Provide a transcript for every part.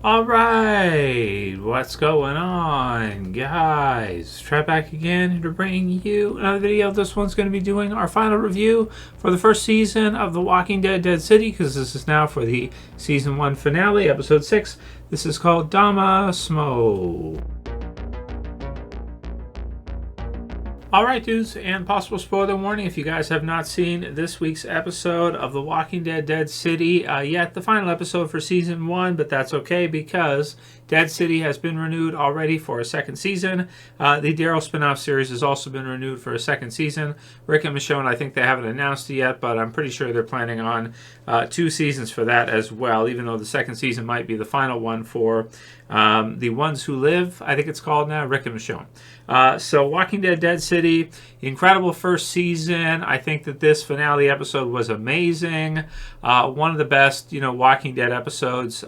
All right, what's going on, guys? Trev back again to bring you another video. This one's going to be doing our final review for the first season of The Walking Dead: Dead City, because this is now for the season 1 finale, episode 6. This is called Dama Smo. Alright, dudes, and possible spoiler warning if you guys have not seen this week's episode of The Walking Dead: Dead City yet, the final episode for Season 1, but that's okay because Dead City has been renewed already for a second season. The Daryl spin-off series has also been renewed for a second season. Rick and Michonne, I think they haven't announced it yet, but I'm pretty sure they're planning on 2 seasons for that as well, even though the second season might be the final one for The Ones Who Live, I think it's called now, Rick and Michonne. So Walking Dead: Dead City, incredible first season. I think that this finale episode was amazing. One of the best, Walking Dead episodes,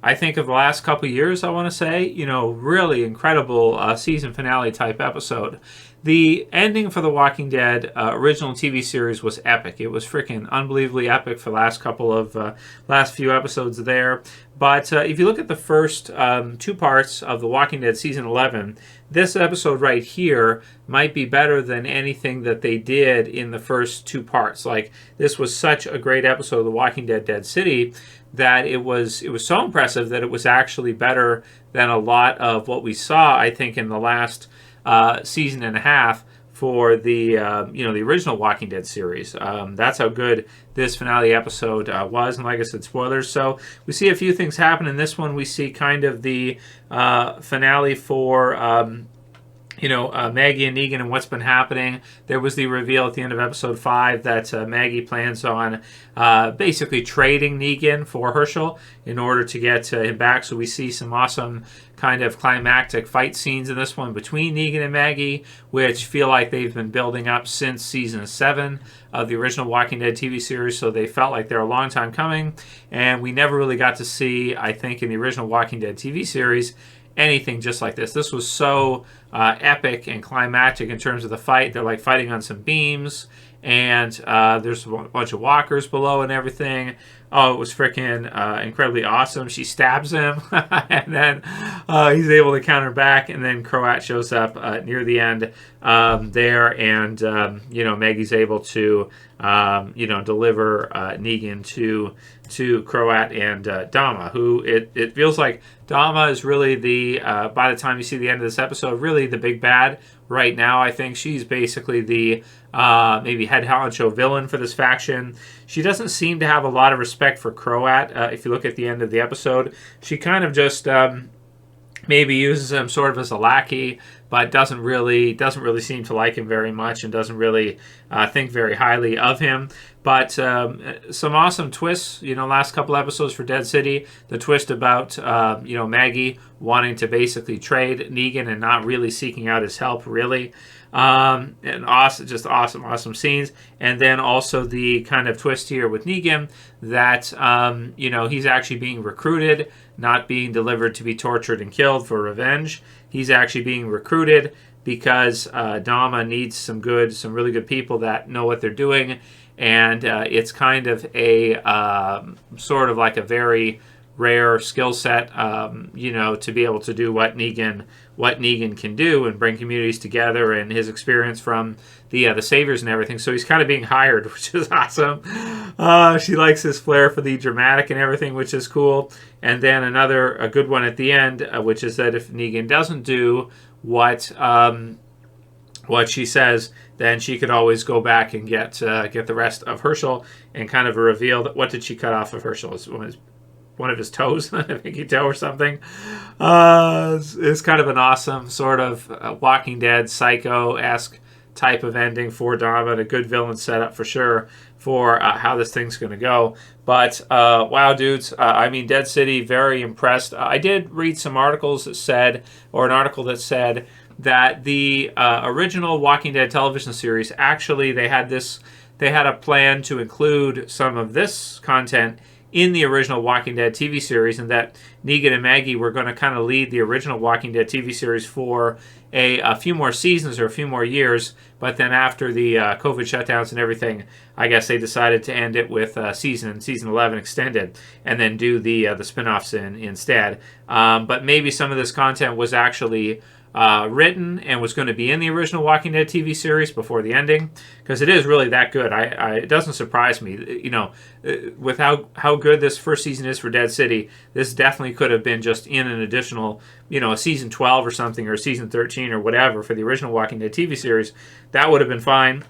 I think of the last couple years, I want to say, really incredible season finale type episode. The ending for the Walking Dead original TV series was epic. It was freaking unbelievably epic for the last few episodes there. But if you look at the first 2 parts of The Walking Dead season 11, this episode right here might be better than anything that they did in the first 2 parts. Like, this was such a great episode of The Walking Dead: Dead City that it was so impressive that it was actually better than a lot of what we saw, I think, in the last season and a half for the the original Walking Dead series. That's how good this finale episode was, and like I said, spoilers. So we see a few things happen in this one. We see kind of the finale for Maggie and Negan and what's been happening. There was the reveal at the end of episode 5 that Maggie plans on basically trading Negan for Herschel in order to get him back. So we see some awesome kind of climactic fight scenes in this one between Negan and Maggie, which feel like they've been building up since season 7 of the original Walking Dead TV series. So they felt like they're a long time coming, and we never really got to see, I think, in the original Walking Dead TV series, anything just like this. This was so epic and climactic in terms of the fight. They're like fighting on some beams, and there's a bunch of walkers below and everything. Oh, it was freaking incredibly awesome. She stabs him, and then he's able to counter back, and then Croat shows up near the end there, and Maggie's able to deliver Negan to Croat and Dama, who it feels like Dama is really the by the time you see the end of this episode, really the big bad right now. I think she's basically the maybe head honcho villain for this faction. She doesn't seem to have a lot of respect for Croat. If you look at the end of the episode, she kind of just maybe uses him sort of as a lackey, but doesn't really seem to like him very much, and doesn't really think very highly of him. But some awesome twists, last couple episodes for Dead City. The twist about Maggie wanting to basically trade Negan and not really seeking out his help, really. And awesome scenes. And then also the kind of twist here with Negan that he's actually being recruited, not being delivered to be tortured and killed for revenge. He's actually being recruited because Dama needs some really good people that know what they're doing, and it's kind of a sort of like a very rare skill set, to be able to do what Negan can do and bring communities together, and his experience from the Saviors and everything. So he's kind of being hired, which is awesome. She likes his flair for the dramatic and everything, which is cool. And then a good one at the end, which is that if Negan doesn't do what she says, then she could always go back and get the rest of Herschel, and kind of a reveal that what did she cut off of Herschel? One of his toes, a pinky toe or something. It's kind of an awesome sort of Walking Dead Psycho-esque type of ending for Dama, and a good villain setup for sure for how this thing's going to go. But wow, dudes, Dead City, very impressed. I did read some articles that said, or an article that said that the original Walking Dead television series, actually they had a plan to include some of this content in the original Walking Dead TV series, and that Negan and Maggie were going to kind of lead the original Walking Dead TV series for a few more seasons or a few more years. But then after the COVID shutdowns and everything, I guess they decided to end it with season 11 extended, and then do the spin-offs instead. But maybe some of this content was actually written and was going to be in the original Walking Dead TV series before the ending, because it is really that good. It doesn't surprise me, with how good this first season is for Dead City. This definitely could have been just in an additional, a season 12 or something, or season 13 or whatever for the original Walking Dead TV series. That would have been fine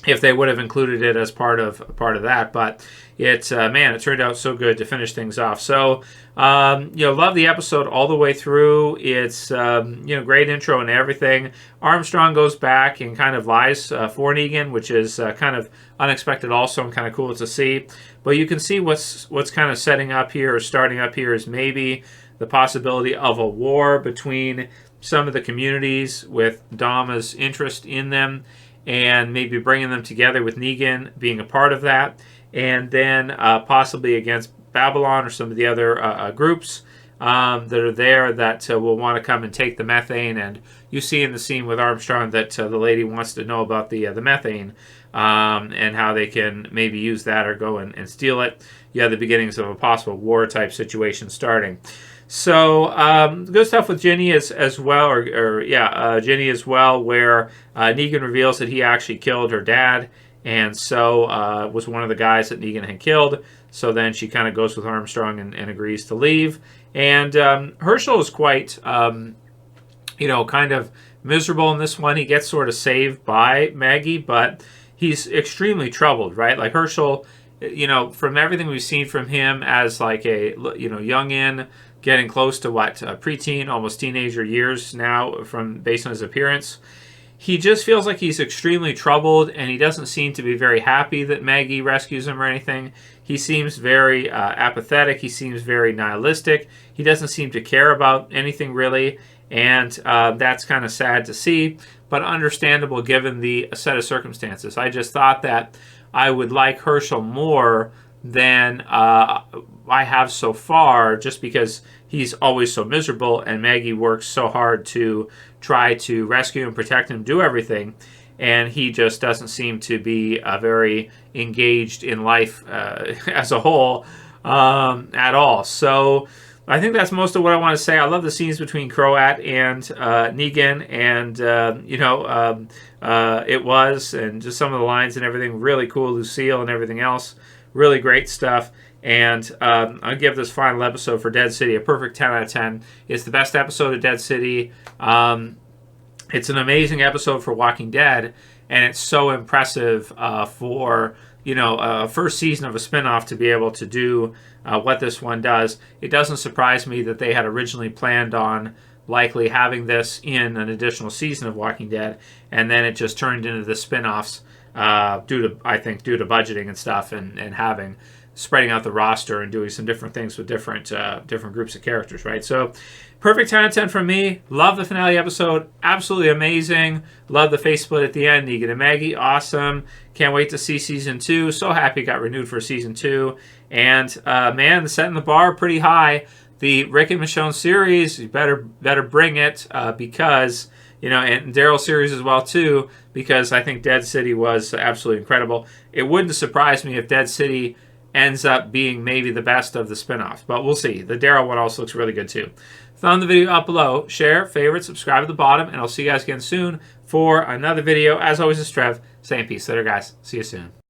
if they would have included it as part of that. But it turned out so good to finish things off. So love the episode all the way through. It's great intro and everything. Armstrong goes back and kind of lies for Negan, which is kind of unexpected also, and kind of cool to see. But you can see what's kind of setting up here, or starting up here, is maybe the possibility of a war between some of the communities with Dama's interest in them, and maybe bringing them together with Negan being a part of that, and then possibly against Babylon or some of the other groups that are there that will want to come and take the methane. And you see in the scene with Armstrong that the lady wants to know about the methane, and how they can maybe use that or go and steal it. You have the beginnings of a possible war type situation starting. So good stuff with Ginny as well, Ginny as well, where Negan reveals that he actually killed her dad, and so was one of the guys that Negan had killed. So then she kind of goes with Armstrong and agrees to leave. And Herschel is quite, kind of miserable in this one. He gets sort of saved by Maggie, but he's extremely troubled, right? Like Herschel, from everything we've seen from him as like a, youngin', getting close to preteen, almost teenager years now, based on his appearance. He just feels like he's extremely troubled, and he doesn't seem to be very happy that Maggie rescues him or anything. He seems very apathetic. He seems very nihilistic. He doesn't seem to care about anything really, and that's kind of sad to see, but understandable given the set of circumstances. I just thought that I would like Herschel more than I have so far, just because he's always so miserable, and Maggie works so hard to try to rescue and protect him, do everything, and he just doesn't seem to be very engaged in life as a whole at all. So I think that's most of what I want to say. I love the scenes between Croat and Negan, and and just some of the lines and everything, really cool. Lucille and everything else, really great stuff. And I'll give this final episode for Dead City a perfect 10 out of 10. It's the best episode of Dead City. It's an amazing episode for Walking Dead, and it's so impressive for first season of a spinoff to be able to do what this one does. It doesn't surprise me that they had originally planned on likely having this in an additional season of Walking Dead, and then it just turned into the spinoffs due to budgeting and stuff, and spreading out the roster and doing some different things with different groups of characters, right? So perfect 10 out of 10 from me. Love the finale episode. Absolutely amazing. Love the face split at the end. Negan and Maggie, awesome. Can't wait to see season 2. So happy it got renewed for season 2. And setting the bar pretty high. The Rick and Michonne series, you better bring it because, and Daryl series as well too, because I think Dead City was absolutely incredible. It wouldn't surprise me if Dead City ends up being maybe the best of the spinoffs, but we'll see. The Daryl one also looks really good too. Thumb the video up below, share, favorite, subscribe at the bottom, and I'll see you guys again soon for another video. As always, it's Trev, saying peace later, guys. See you soon.